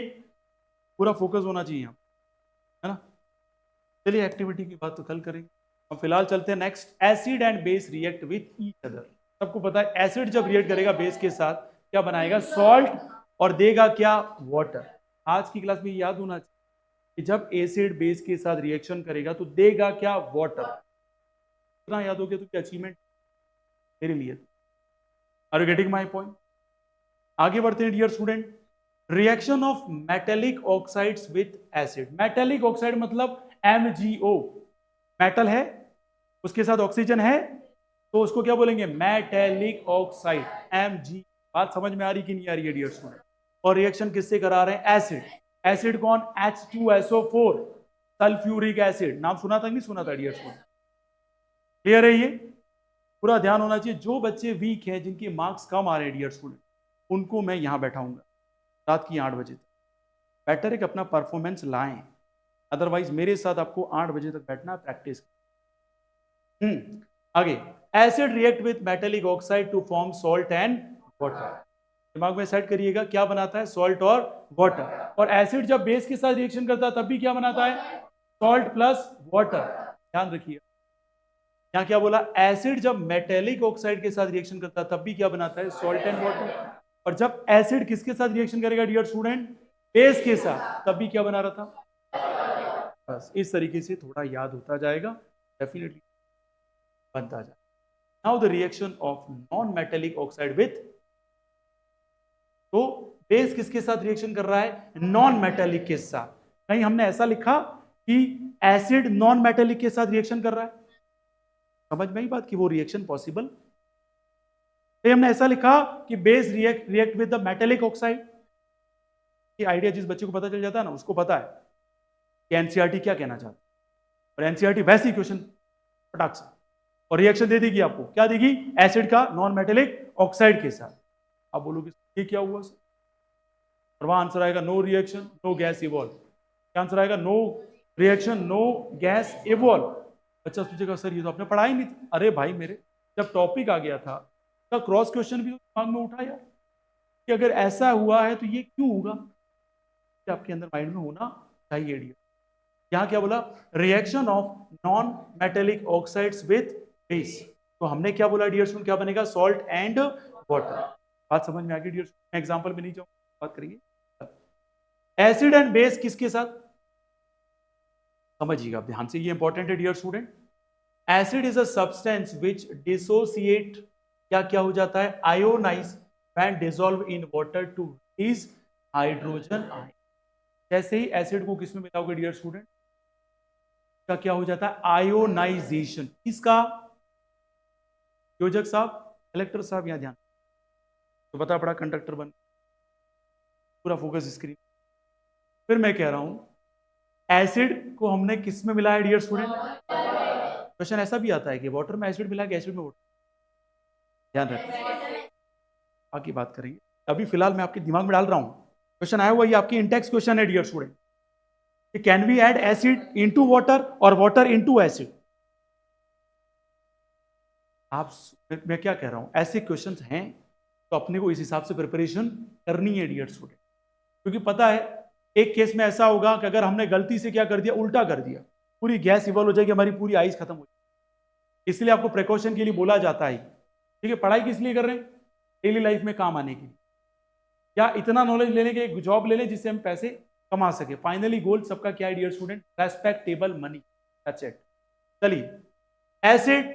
पूरा फोकस होना चाहिए यहाँ, है ना? चलिए एक्टिविटी की बात तो कल करेंगे, अब फिलहाल चलते हैं next. Acid and base react with each other. सबको पता है एसिड जब रिएक्ट करेगा बेस के साथ क्या बनाएगा? सॉल्ट, और देगा क्या? वाटर। आज की क्लास में याद होना चाहिए कि जब एसिड बेस के साथ रिएक्शन करेगा तो देगा क्या? वाटर। इतना याद हो गया तो क्या अचीवमेंट मेरे लिए। Are you getting my point? आगे बढ़ते हैं dear student. Reaction of metallic oxides with acid. Metallic oxide मतलब MgO, मेटल है उसके साथ ऑक्सीजन है तो उसको क्या बोलेंगे? Metallic oxide, Mg। बात समझ में आ रही कि नहीं आ रही है डियर स्टूडेंट? और रिएक्शन किससे करा रहे हैं? एसिड। एसिड कौन? H2SO4, sulphuric acid. नाम सुना था नहीं सुना था डियर स्टूडेंट? क्लियर है? ये पूरा ध्यान होना चाहिए। जो बच्चे वीक हैं, जिनके मार्क्स कम आ रहे हैं डियर स्टूडेंट, उनको मैं यहां बैठाऊंगा रात की 8 बजे तक। बेटर है कि अपना परफॉर्मेंस लाएं, अदरवाइज मेरे साथ आपको 8 बजे तक बैठना, प्रैक्टिस। आगे, acid react with metallic oxide to form salt and water. दिमाग में सेट करिएगा, क्या बनाता है? सॉल्ट और वाटर। और एसिड जब बेस के साथ रिएक्शन करता है तब भी क्या बनाता है? Salt plus water. ध्यान रखिए, यहां क्या बोला? एसिड जब मेटेलिक ऑक्साइड के साथ रिएक्शन करता है तब भी क्या बनाता है? Salt and water. और जब एसिड किसके साथ रिएक्शन करेगा डियर स्टूडेंट? बेस के साथ, तब भी क्या बना रहा था? बस इस तरीके से थोड़ा याद होता जाएगा, डेफिनेटली बनता जाएगा। Now the reaction of non metallic oxide with, तो बेस किसके साथ रिएक्शन कर रहा है? नॉन मेटेलिक के साथ। कहीं हमने ऐसा लिखा कि एसिड नॉन मेटेलिक के साथ रिएक्शन कर रहा है? समझ में आई बात कि वो रिएक्शन पॉसिबल? हमने ऐसा लिखा कि base react with the metallic oxide. ये आइडिया जिस बच्चे को पता चल जाता है ना, उसको पता है कि एनसीईआरटी क्या कहना चाहता है, और एनसीईआरटी वैसी क्वेश्चन फटाक से और रिएक्शन दे देगी आपको। क्या देगी? एसिड का नॉन मेटेलिक ऑक्साइड के साथ। आप बोलोगे ये क्या हुआ सर? और वहां आंसर आएगा no reaction no gas evolve. क्या आंसर आएगा? No reaction no gas evolve. बच्चा सोचेगा सर ये तो आपने पढ़ा ही नहीं था। अरे भाई मेरे, जब टॉपिक आ गया था तब क्रॉस क्वेश्चन भी दिमाग में उठा यार, कि अगर ऐसा हुआ है तो ये क्यों होगा, आपके अंदर माइंड में होना चाहिए आइडिया। यहां क्या बोला? Reaction of non metallic oxides with base. तो हमने क्या बोला डियर स्टूडेंट? क्या बनेगा? Salt and water. बात समझ में आ गई डियर स्टूडेंट? मैं एग्जांपल में नहीं जाऊंगा, बात करेंगे। एसिड एंड बेस किसके साथ? समझिएगा ध्यान से, ये इंपॉर्टेंट है dear student. Acid is a substance which dissociate, क्या क्या हो जाता है? Ionise when dissolve in water to release hydrogen ion. जैसे ही एसिड को किसमें मिलाओगे डियर स्टूडेंट, का क्या हो जाता है? आयोनाइजेशन। किसका? योजक साहब, कलेक्टर साहब, यहां ध्यान तो बता पड़ा, कंडक्टर बन, पूरा फोकस स्क्रीन। फिर मैं कह रहा हूं एसिड को हमने किस में मिलाया डियर स्टूडेंट? क्वेश्चन ऐसा भी आता है कि वाटर में एसिड मिला के एसिड में वाटर। ध्यान रखें, बाकी बात करेंगे। अभी फिलहाल मैं आपके दिमाग में डाल रहा हूं क्वेश्चन आया हुआ, ये आपकी इंटेक्स क्वेश्चन है dear student. Can we add acid into water और वाटर इनटू एसिड? आप, मैं क्या कह रहा हूं, ऐसे क्वेश्चंस हैं तो अपने को इस हिसाब से प्रिपरेशन करनी है डियर स्टूडेंट। क्योंकि पता है एक केस में ऐसा होगा कि अगर हमने गलती से क्या कर दिया, उल्टा कर दिया, पूरी गैस इवॉल्व हो जाएगी, हमारी पूरी आइस खत्म हो जाएगी। इसलिए आपको प्रिकॉशन के लिए बोला जाता है। ठीक है, पढ़ाई किस लिए कर रहे हैं? डेली लाइफ में काम आने के लिए, या इतना नॉलेज लेने के एक जॉब ले लें जिससे हम पैसे कमा सके। फाइनली गोल सबका क्या है dear student? Respectable money, that's it. चलिए, एसिड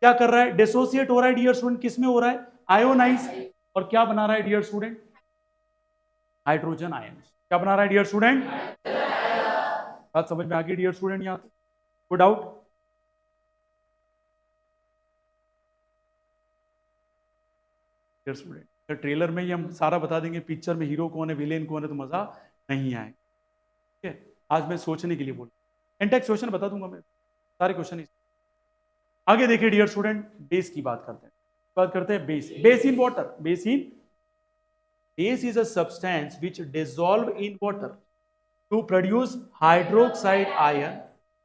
क्या कर रहा है? डिसोसिएट हो रहा है डियर स्टूडेंट। किस में हो रहा है? आयोनाइज। और क्या बना रहा है डियर स्टूडेंट? Hydrogen ion. क्या बना रहा है डियर स्टूडेंट? बात समझ में आ गई डियर स्टूडेंट? यहां कोई डाउट? डियर स्टूडेंट, ट्रेलर में ही हम सारा बता देंगे, पिक्चर में हीरो कौन है विलेन कौन है, तो मजा नहीं आएगा। ठीक है, आज मैं सोचने के लिए बोल, इंटेक्स क्वेश्चन बता दूंगा मैं, सारे क्वेश्चन। आगे देखिए डियर स्टूडेंट, बेस की बात करते हैं। बात करते हैं base. Base in water. Base is a substance which dissolve in water to produce hydroxide ion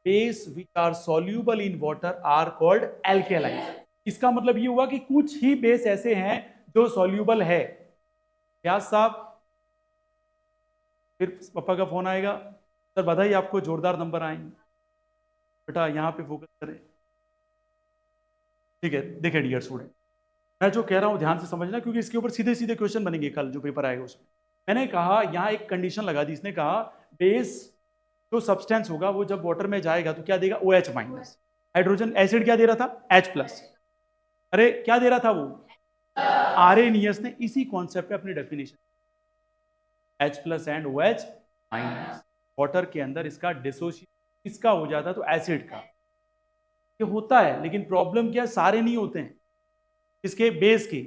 base which are soluble in water are called alkaline. इसका मतलब ये हुआ कि कुछ ही बेस ऐसे हैं जो सॉल्यूबल है। व्यास साहब, फिर पापा का फोन आएगा, सर बधाई आपको जोरदार नंबर आएंगे। बेटा यहाँ पे फोकस करें, ठीक है। देखिए डियर स्टूडेंट, मैं जो कह रहा हूँ ध्यान से समझना, क्योंकि इसके ऊपर सीधे सीधे क्वेश्चन बनेंगे कल जो पेपर आएगा उसमें। मैंने कहा यहाँ एक कंडीशन लगा दी, इसने कहा बेस जो सब्सटेंस होगा वो जब वाटर में जाएगा तो क्या देगा, OH माइनस। हाइड्रोजन एसिड क्या दे रहा था, H प्लस। अरे क्या दे रहा था वो, आर्रेनियस ने इसी कॉन्सेप्ट पे अपनी definition, H plus and OH minus. Water के अंदर इसका डिसोसिएशन इसका हो जाता तो एसिड का, ये होता है। लेकिन प्रॉब्लम क्या है, सारे नहीं होते हैं, इसके बेस के।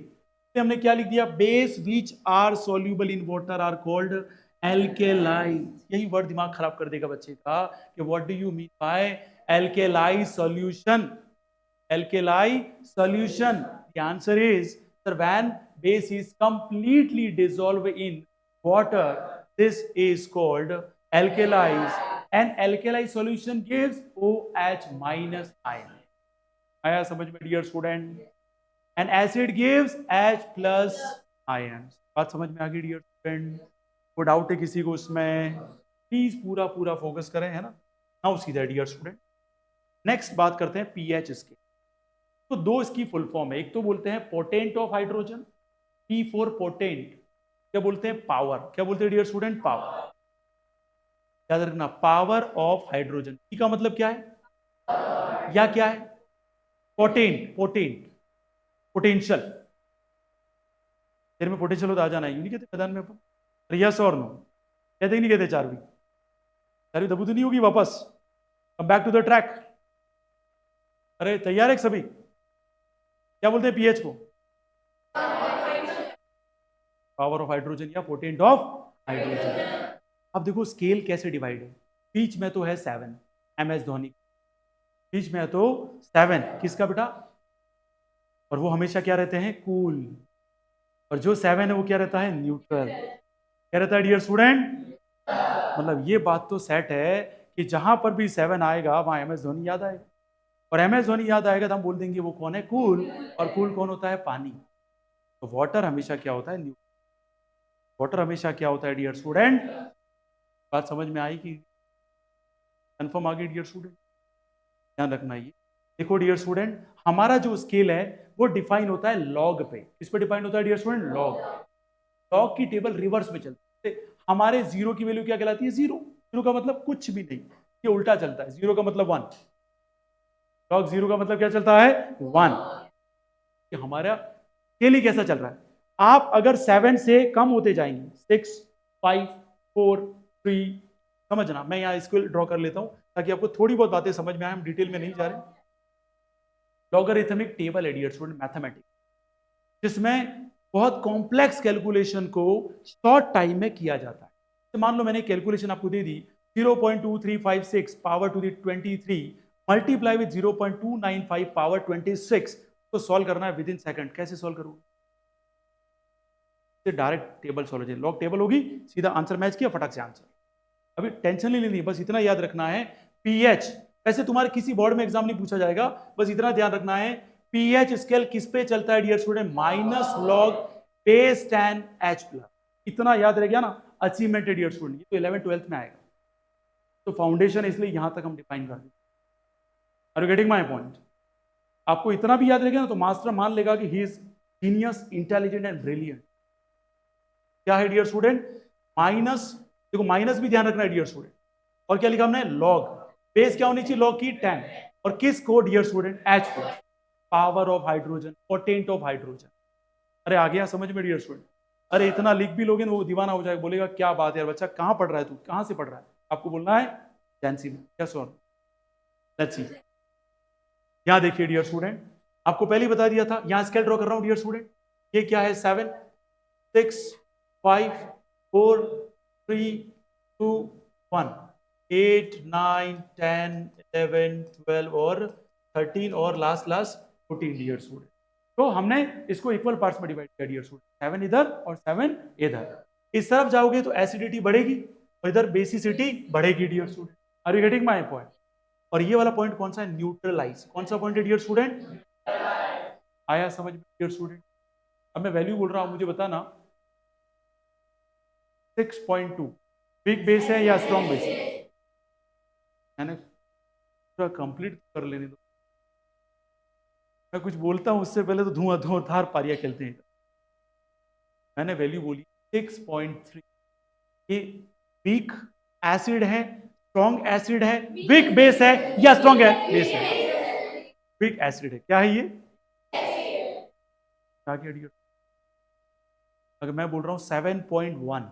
हमने क्या लिख दिया, base which are soluble in water are called alkali. यही वर्ड दिमाग खराब कर देगा बच्चे का कि what do you mean by alkali solution. Alkali solution, the answer is sir when base is completely dissolve in water, this is called alkalis, and alkali solution gives OH minus ion। आया समझ में dear student? And acid gives H plus ion. बात समझ में आ गई डियर स्टूडेंट? कोई डाउट है किसी को उसमें? प्लीज पूरा पूरा फोकस करें, है ना। नाउ सीधा डियर स्टूडेंट, नेक्स्ट बात करते हैं पीएच इसके। तो दो इसकी फुल फॉर्म है, एक तो बोलते हैं potent of hydrogen, P for potent. क्या बोलते हैं, पावर। क्या बोलते हैं डियर स्टूडेंट, पावर। याद रखना, पावर ऑफ हाइड्रोजन। P का मतलब क्या है, या क्या है, पोटेंट। पोटेंट पोटेंशियल, तेरे में पोटेंशियल होता आ जाना है, यूं नहीं कहते मैदान में अपन। यस और नो कहते ही नहीं कहते। चारवी चारवी दबू तो नहीं होगी वापस। Come back to the track. अरे तैयार है सभी? क्या बोलते हैं पीएच को, पावर ऑफ हाइड्रोजन या पोटेंट ऑफ हाइड्रोजन। अब देखो स्केल कैसे डिवाइड है। बीच में तो है 7, MS धोनी। बीच में है तो 7, किसका बेटा, और वो हमेशा क्या रहते हैं, कूल। और जो 7 है वो क्या रहता है, न्यूट्रल। क्या रहता है डियर स्टूडेंट? मतलब ये बात तो सेट है कि जहां पर भी 7 आएगा वहां MS धोनी याद आएगा, और MS धोनी याद आएगा तो हम बोल देंगे वो कौन है, कूल। और कूल कौन होता है, पानी। तो वाटर हमेशा क्या होता है, न्यूट्रल। वाटर हमेशा क्या होता है डियर स्टूडेंट? बात समझ में आई कि कंफर्म आ गई डियर स्टूडेंट? ध्यान रखना ये। देखो डियर स्टूडेंट, हमारा जो स्केल है वो डिफाइन होता है लॉग पे। किस पे डिफाइन होता है डियर स्टूडेंट, लॉग। लॉग की टेबल रिवर्स में चलती है। हमारे जीरो की वैल्यू क्या कहलाती है, जीरो। जीरो का मतलब कुछ भी नहीं, ये उल्टा चलता है। जीरो का मतलब 1, लॉग जीरो का मतलब क्या चलता है, 1। कि हमारा स्केल ही कैसा चल रहा है। आप अगर 7 से कम होते जाएंगे, 6, 5, 4, 3, समझना। मैं यहाँ स्केल ड्रॉ कर लेता हूं ताकि आपको थोड़ी बहुत बातें समझ में आए, हम डिटेल में नहीं जा रहे। लॉगरिथमिक टेबल है डियर स्टूडेंट, मैथमेटिक्स, जिसमें बहुत कॉम्प्लेक्स कैलकुलेशन को शॉर्ट टाइम में किया जाता है। तो मान लो मैंने कैलकुलेशन आपको दे दी 0.2356 power to the 23 multiply with 0.295 power 26, तो सॉल्व करना है विद इन सेकंड। कैसे सॉल्व करूंगा, डायरेक्ट टेबल सॉल्व हो जाए। लॉग टेबल होगी, सीधा आंसर मैच किया, फटाक से आंसर। अभी टेंशन नहीं लेनी, बस इतना याद रखना है पीएच। वैसे तुम्हारे किसी बोर्ड में एग्जाम नहीं पूछा जाएगा, बस इतना ध्यान रखना है पीएच स्केल किस पे चलता है dear student, minus log base 10 H plus. इतना याद रह गया ना, अचीवमेंट है डियर स्टूडेंट। ये तो 11th 12th में आएगा, तो फाउंडेशन है, इसलिए यहां तक हम डिफाइन कर दें। Are you getting my point? आपको इतना भी याद रहेगा ना तो मास्टर मान लेगा कि he is genius, intelligent and brilliant. क्या है डियर स्टूडेंट, माइनस। देखो माइनस भी ध्यान रखना है डियर स्टूडेंट। और क्या लिखा हमने, लॉग। बेस क्या होनी चाहिए, लॉग की 10। और किस को डियर स्टूडेंट, H को। Power of hydrogen, potent of hydrogen. अरे आ गया समझ में डियर स्टूडेंट? अरे इतना लिख भी लोगे ना वो दीवाना हो जाएगा, बोलेगा क्या बात है यार बच्चा, कहां पढ़ रहा है तू, कहां से पढ़ रहा है। आपको बोलना है जैंसी में। क्या सॉल्व, लेट्स सी। यहां देखिए डियर स्टूडेंट, आपको पहले ही बता दिया था, यहां स्केल ड्रॉ कर रहा हूं डियर स्टूडेंट। ये क्या है, 7, 6, 5, 4, 3, 2, 1, 8, 9, 10, 11, 12 और 13 और लास्ट 14 डियर स्टूडेंट। तो हमने इसको इक्वल पार्ट्स में डिवाइड किया डियर स्टूडेंट, 7 इधर और 7 इधर। इस तरफ जाओगे तो एसिडिटी बढ़ेगी और इधर बेसिसिटी बढ़ेगी dear student. Are you getting my point? और ये वाला पॉइंट कौन सा है? न्यूट्रलाइज। कौन सा पॉइंट है डियर स्टूडेंट? आया समझ में डियर स्टूडेंट? अब मैं वैल्यू बोल रहा हूं, मुझे बताना 6.2 वीक बेस है या स्ट्रॉन्ग बेस है? मैंने पूरा कंप्लीट कर लेने दो। मैं कुछ बोलता हूं उससे पहले तो धुआंधार पारियां खेलते हैं। मैंने वैल्यू बोली 6.3। ये वीक एसिड है, स्ट्रॉन्ग एसिड है, वीक बेस है या स्ट्रॉन्ग है बेस है? वीक एसिड है। क्या है ये? क्या किया डियर? अगर मैं बोल रहा हूं 7.1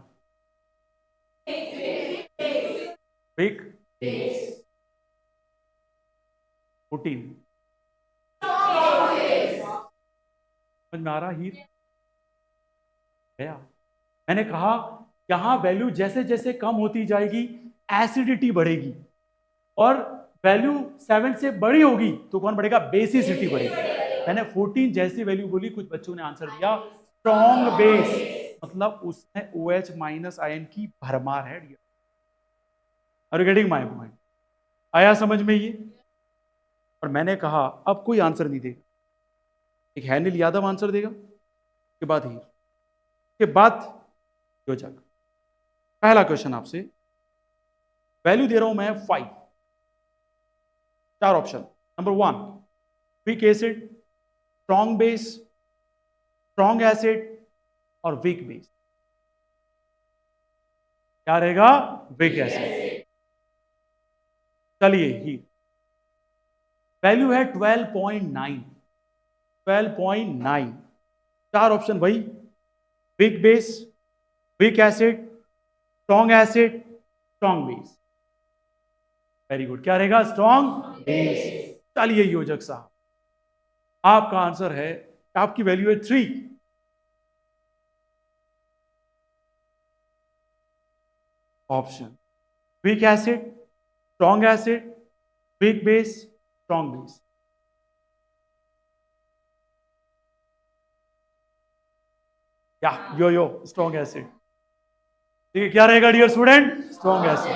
वीक बेस, 14 समझ में आ रहा? ही गया। मैंने कहा यहां वैल्यू जैसे जैसे कम होती जाएगी एसिडिटी बढ़ेगी, और वैल्यू 7 से बड़ी होगी तो कौन बढ़ेगा? बेसिसिटी बढ़ेगी। मैंने 14 जैसी वैल्यू बोली, कुछ बच्चों ने आंसर दिया स्ट्रॉन्ग बेस, मतलब उसमें OH माइनस आयन की भरमार है। Are you getting my point? आया समझ में ये? और मैंने कहा अब कोई आंसर नहीं देगा, एक है नील यादव आंसर देगा, के बाद ही के बाद योजक। पहला क्वेश्चन आपसे, वैल्यू दे रहा हूं मैं 5, 4 option. Number 1 weak acid, strong base, strong acid और वीक बेस। क्या रहेगा? Weak acid. चलिए ही वैल्यू है 12.9, 12.9। 4 ऑप्शन भाई, weak base, weak acid, strong acid, strong base. Very good. क्या रहेगा? Strong base. चलिए योजक साहब, आपका आंसर है, आपकी वैल्यू है 3। Option weak acid, strong acid, weak base, strong base. या यो स्ट्रॉन्ग एसिड। ठीक है, क्या रहेगा डियर स्टूडेंट? Strong acid.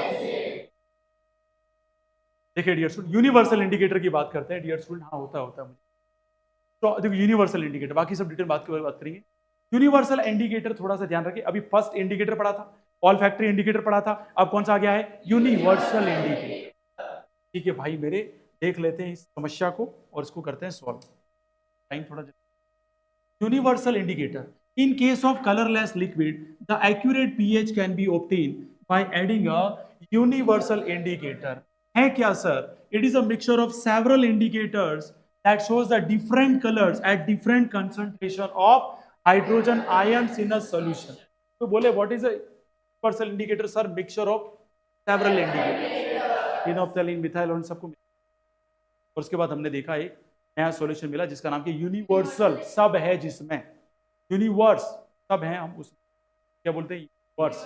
देखिए डियर स्टूडेंट, यूनिवर्सल इंडिकेटर की बात करते हैं डियर स्टूडेंट। हाँ होता है मुझे तो देखो यूनिवर्सल इंडिकेटर, बाकी सब डिटेल बात करेंगे। यूनिवर्सल इंडिकेटर थोड़ा सा ध्यान रखिए। अभी फर्स्ट इंडिकेटर पढ़ा था, ऑल फैक्ट्री इंडिकेटर पढ़ा था, अब कौन सा आ गया है? Universal indicator. ठीक है भाई मेरे, देख लेते हैं इस समस्या को और इसको करते हैं सॉल्व। टाइम थोड़ा universal indicator, in case of colorless liquid the accurate pH can be obtained by adding a universal indicator। है क्या sir? It is a mixture of several indicators that shows the different colors at different concentration of hydrogen ions in a solution। तो बोले what is a universal indicator? Sir mixture of several indicators, phenolphthalein, methyl और सबको, और उसके बाद हमने देखा एक नया सॉल्यूशन मिला जिसका नाम क्या? यूनिवर्सल। सब है जिसमें यूनिवर्स, सब है, हम उस क्या बोलते हैं? यूनिवर्स।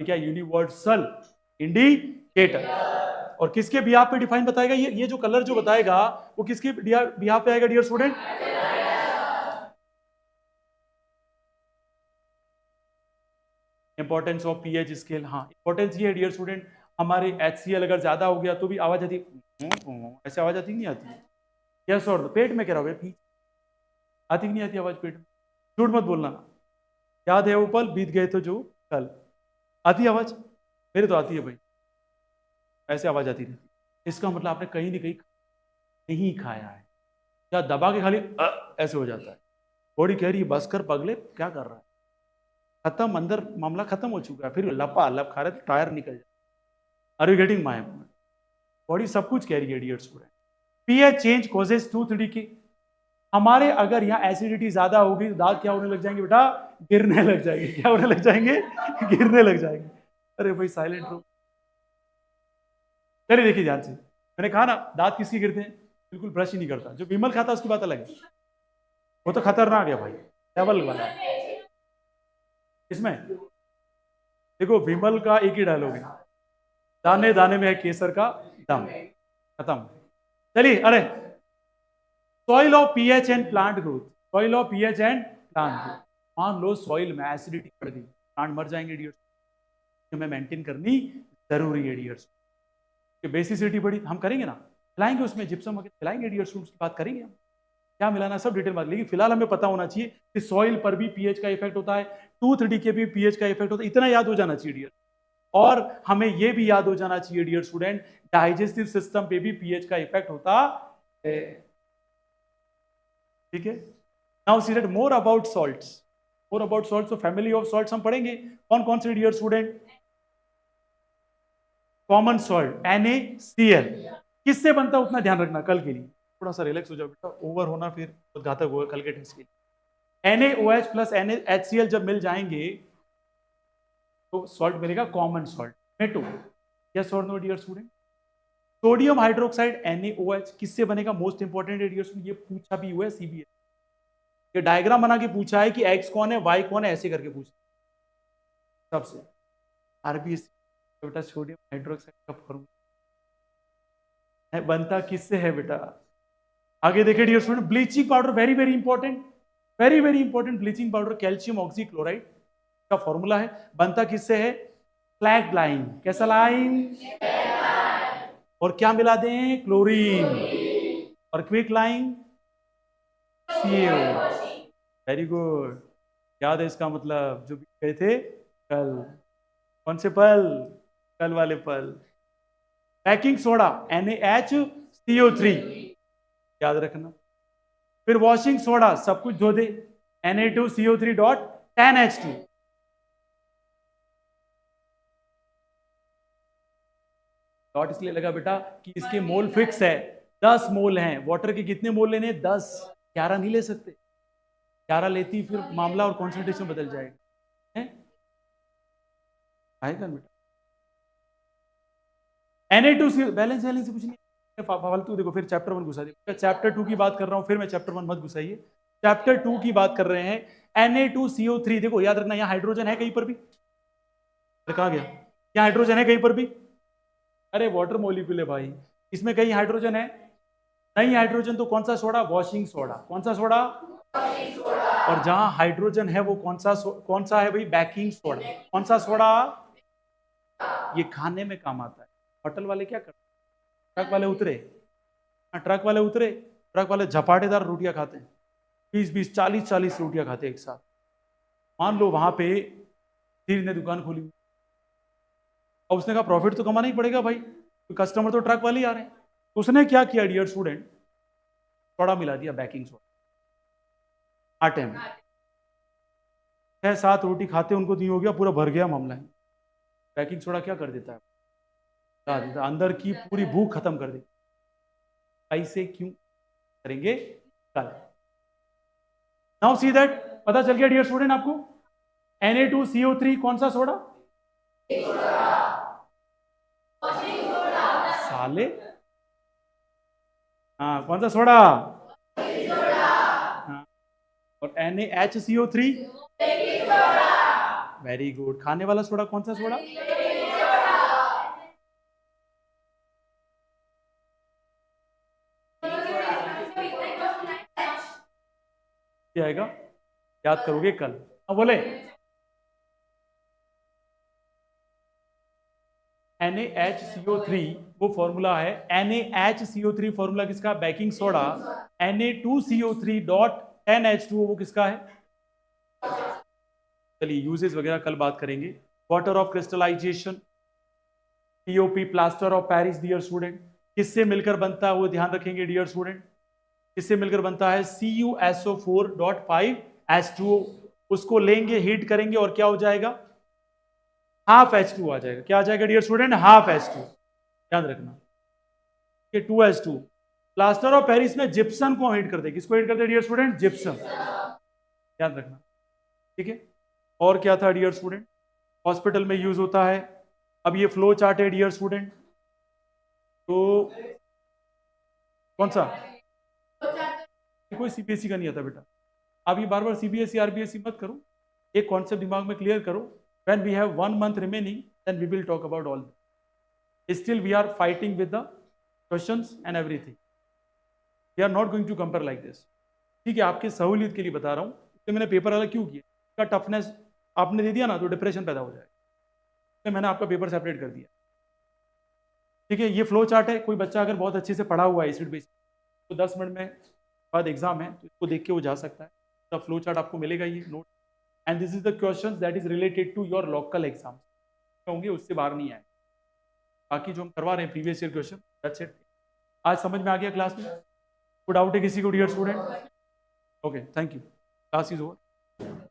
क्या? Universal indicator. और किसके बिहाफ पे डिफाइन बताएगा? ये जो कलर जो बताएगा वो किसके बिहाफ पे आएगा dear student? Importance of pH scale. हाँ इंपॉर्टेंस ये है डियर स्टूडेंट, हमारे HCl अगर ज्यादा हो गया तो भी आवाज आती, ऐसे आवाज आती नहीं आती? यस और पेट में क्या रहोगे? आती नहीं आती आवाज पेट में? झूठ मत बोलना। याद है वो पल बीत गए तो जो कल। आती आवाज? मेरे तो आती है भाई, ऐसे आवाज आती रहती। इसका मतलब आपने कहीं ना कहीं नहीं खाया है, या दबा के खाली ऐसे हो जाता है। बॉडी कह रही है बस कर पगले, क्या कर रहा है? खत्म, अंदर मामला खत्म हो चुका है, फिर लपा लप खा रहे तो टायर निकल जाए। Are you getting my point? Body सब कुछ कह रही है dear student. PH change causes tooth decay. हमारे अगर यहाँ एसिडिटी ज्यादा होगी तो दांत क्या होने लग जाएंगे बेटा? गिरने लग जाएंगे। क्या होने लग जाएंगे? गिरने लग जाएंगे। अरे भाई साइलेंट रहो। चलिए देखिए ध्यान से, मैंने कहा ना दांत किसके गिरते हैं? बिल्कुल ब्रश ही नहीं करता। जो विमल खाता है उसकी बात अलग है, वो तो खतरनाक है भाई, लेवल वाला। इसमें देखो विमल का एक ही डायलॉग है, दाने दाने में है केसर का दम। खत्म। चलिए अरे, soil of pH and plant growth. Soil of pH and plant growth. मान लो सॉइल में एसिडिटी बढ़ गई, प्लांट मर जाएंगे डियर्स। हमें मेंटेन करनी जरूरी है डियर्स। बेसिसिटी बढ़ी, हम करेंगे ना, मिलाएंगे उसमें जिप्सम वगैरह मिलाएंगे डियर स्टूडेंट्स, की बात करेंगे हम क्या मिलाना सब डिटेल बात, लेकिन फिलहाल हमें पता होना चाहिए कि सॉइल पर भी पीएच का इफेक्ट होता है, टूथ डी के भी पीएच का इफेक्ट होता है, इतना याद हो जाना चाहिए डियर। और हमें यह भी याद हो जाना चाहिए डियर स्टूडेंट, डाइजेस्टिव सिस्टम पे भी पीएच का इफेक्ट होता है। ठीक है, now see that more about salts, more about salts, तो फैमिली ऑफ सॉल्ट्स हम पढ़ेंगे कौन कौन से dear student. Common salt NaCl, किससे बनता है उतना ध्यान रखना कल के लिए, थोड़ा सा रिलैक्स हो जाओ बेटा, ओवर होना फिर बहुत घातक होगा कल के टेस्ट के लिए। NaOH प्लस NaHCl जब मिल जाएंगे तो सॉल्ट मिलेगा कॉमन सॉल्ट। मेटो, यस और no dear student. Sodium hydroxide NaOH किससे बनेगा, मोस्ट इंपॉर्टेंट है डियर स्टूडेंट, ये पूछा भी हुआ है CBS, ये डायग्राम बना के पूछा है कि X कौन है Y कौन है, ऐसे करके पूछा सबसे। RBSc बेटा सोडियम हाइड्रोक्साइड का फॉर्मूला बनता किससे है बेटा, आगे देखिए dear student. Bleaching powder, very very important, very very important, bleaching powder calcium oxychloride का फॉर्मूला है, बनता किससे है, फ्लैग लाइन, कैसा लाइन, और क्या मिला दें, क्लोरीन, और quick line CO। Very good, याद है इसका मतलब, जो भी गए थे कल, कौन से पल, कल वाले पल। बेकिंग सोडा NaHCO3 याद रखना, फिर वॉशिंग सोडा सब कुछ धो दे, Na2CO3 डॉट 10H2। डॉट इसलिए लगा बेटा कि इसके मोल फिक्स है, 10 मोल हैं, वाटर के कितने मोल लेने, 10, 11 नहीं ले सकते, 11 लेती फिर मामला और कॉन्सेंट्रेशन बदल जाएगा, है आएगा बेटा। Na2CO बैलेंस वैलेंस कुछ नहीं फालतू, देखो फिर चैप्टर 1 घुसा दिया, चैप्टर 2 की बात कर रहा हूं, फिर मैं चैप्टर 1 मत घुसाइए, चैप्टर 2 की बात कर रहे हैं। Na2CO3 देखो याद रखना, यहां हाइड्रोजन है कहीं पर भी, कहा गया, यहां हाइड्रोजन है कहीं पर भी, अरे वाटर मॉलिक्यूल है भाई, इसमें कहीं हाइड्रोजन है नहीं, हाइड्रोजन तो कौन सा सोडा, वॉशिंग सोडा, कौन सा सोडा, और जहां हाइड्रोजन है वो कौन सा है भाई, बेकिंग सोडा, कौन सा सोडा, ये खाने में काम आता है। होटल वाले क्या करते, ट्रक वाले उतरे, ट्रक वाले उतरे, ट्रक वाले झपाटेदार रोटियां खाते हैं, 20-20 40-40 रोटियां खाते हैं एक साथ। मान लो वहां पे धीरे ने दुकान खोली और उसने कहा प्रॉफिट तो कमाना ही पड़ेगा भाई, तो कस्टमर तो ट्रक वाले ही आ रहे हैं, तो उसने क्या किया डियर स्टूडेंट, सोडा मिला दिया, बेकिंग सोडा, आटे में 6-7 रोटी खाते उनको नहीं हो गया, पूरा भर गया मामला है। बेकिंग सोडा क्या कर देता है, अंदर की पूरी भूख खत्म कर देती, ऐसे क्यों करेंगे कल। नाउ सी दैट, पता चल गया डियर स्टूडेंट आपको, Na2CO3 कौन सा सोडा, साले, हाँ कौन सा सोडा, हाँ, और NaHCO3 वेरी गुड, खाने वाला सोडा कौन सा सोडा, क्या आएगा, याद करोगे कल, हाँ बोले। NaHCO3 वो फॉर्मूला है, NaHCO3 फॉर्मूला किसका, baking soda, Na2CO3 dot 10H2O वो किसका है। चलिए यूजेस वगैरह कल बात करेंगे। Water of crystallisation, POP plaster of Paris dear student, किससे मिलकर बनता है वो ध्यान रखेंगे डियर स्टूडेंट, किससे मिलकर बनता है, CuSO4.5H2O, उसको लेंगे हीट करेंगे और क्या हो जाएगा, हाफ H2 आ जाएगा, क्या आ जाएगा डियर स्टूडेंट, हाफ H2, याद रखना ये 2H2। प्लास्टर ऑफ पेरिस में जिप्सम को हीट करते हैं, किसको हीट करते हैं डियर स्टूडेंट, जिप्सम, याद रखना, ठीक है। और क्या था डियर स्टूडेंट, हॉस्पिटल में यूज होता है। अब ये फ्लो चार्ट है डियर स्टूडेंट, तो कौन सा, कोई CBSE का नहीं आता बेटा, आप ये बार बार CBSE RBSE मत करो, एक कॉन्सेप्ट दिमाग में क्लियर करो, when we have 1 month remaining then we will talk about all, still we are fighting with the questions and everything, we are not going to compare like this, ठीक है, आपकी सहूलियत के लिए बता रहा हूँ, इसलिए मैंने पेपर अलग क्यों किया, इसका टफनेस आपने दे दिया ना तो डिप्रेशन पैदा हो जाएगा, तो मैंने आपका पेपर सेपरेट कर दिया, ठीक है, ये फ्लो चार्ट है। कोई बच्चा अगर बहुत अच्छे से पढ़ा हुआ है एसिड बेस तो 10 मिनट में बाद एग्जाम है तो इसको देख के वो जा सकता है। द फ्लो चार्ट आपको मिलेगा ये note, and this is the question that is related to your local exam होंगे, उससे बाहर नहीं आए। बाकी जो हम करवा रहे हैं previous year question, that's it. आज समझ में आ गया क्लास में? कोई डाउट है किसी को dear student? Okay, thank you, class is over.